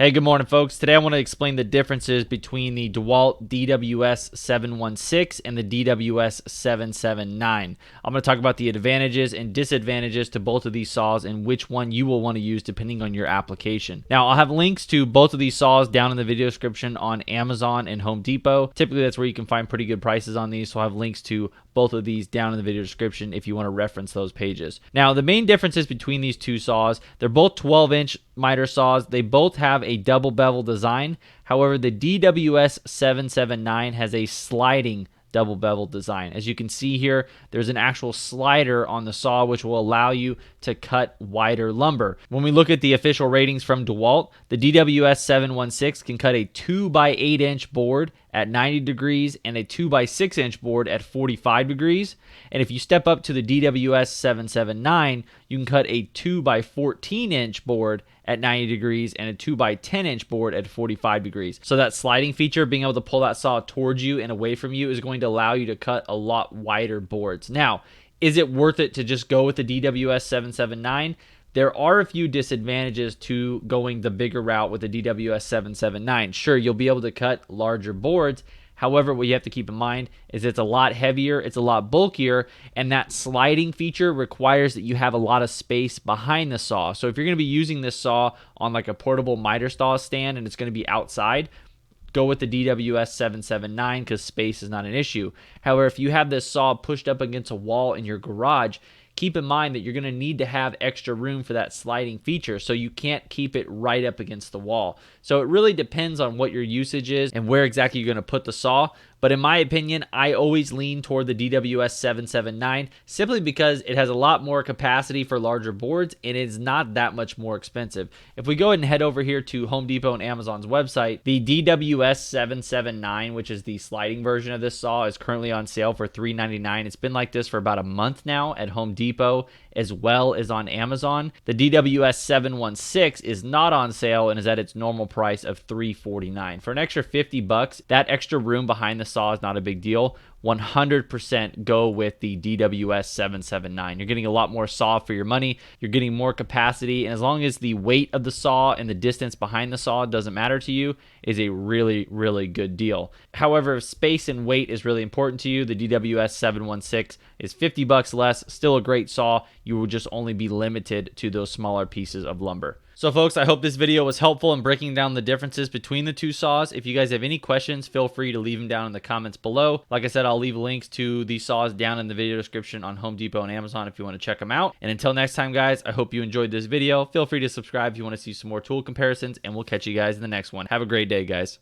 Hey, good morning, folks. Today I want to explain the differences between the DeWalt DWS716 and the DWS779. I'm going to talk about the advantages and disadvantages to both of these saws and which one you will want to use depending on your application. Now, I'll have links to both of these saws down in the video description on Amazon and Home Depot. Typically, that's where you can find pretty good prices on these, so I'll have links to both of these down in the video description if you want to reference those pages. Now, the main differences between these two saws, they're both 12-inch miter saws. They both have a double bevel design. However, the DWS779 has a sliding double bevel design. As you can see here, there's an actual slider on the saw which will allow you to cut wider lumber. When we look at the official ratings from DeWalt, the DWS716 can cut a 2x8 inch board at 90 degrees and a 2x6 inch board at 45 degrees. And if you step up to the DWS779, you can cut a 2x14 inch board at 90 degrees and a 2x10 inch board at 45 degrees. So that sliding feature, being able to pull that saw towards you and away from you, is going to allow you to cut a lot wider boards. Now, is it worth it to just go with the DWS779? There are a few disadvantages to going the bigger route with the DWS779. Sure, you'll be able to cut larger boards. However, what you have to keep in mind is it's a lot heavier, it's a lot bulkier, and that sliding feature requires that you have a lot of space behind the saw. So if you're going to be using this saw on like a portable miter saw stand and it's going to be outside, go with the DWS779 because space is not an issue. However, if you have this saw pushed up against a wall in your garage, keep in mind that you're going to need to have extra room for that sliding feature, so you can't keep it right up against the wall. So it really depends on what your usage is and where exactly you're going to put the saw. But in my opinion, I always lean toward the DWS779 simply because it has a lot more capacity for larger boards and it's not that much more expensive. If we go ahead and head over here to Home Depot and Amazon's website, the DWS779, which is the sliding version of this saw, is currently on sale for $3.99. It's been like this for about a month now at Home Depot as well as on Amazon. The DWS716 is not on sale and is at its normal price of $3.49. For an extra $50, that extra room behind the saw is not a big deal. 100% go with the DWS779. You're getting a lot more saw for your money. You're getting more capacity, and as long as the weight of the saw and the distance behind the saw doesn't matter to you, is a really, really good deal. However, if space and weight is really important to you, the DWS716 is $50 less, still a great saw. You will just only be limited to those smaller pieces of lumber. So folks, I hope this video was helpful in breaking down the differences between the two saws. If you guys have any questions, feel free to leave them down in the comments below. Like I said, I'll leave links to these saws down in the video description on Home Depot and Amazon if you want to check them out. And until next time, guys, I hope you enjoyed this video. Feel free to subscribe if you want to see some more tool comparisons, and we'll catch you guys in the next one. Have a great day, guys.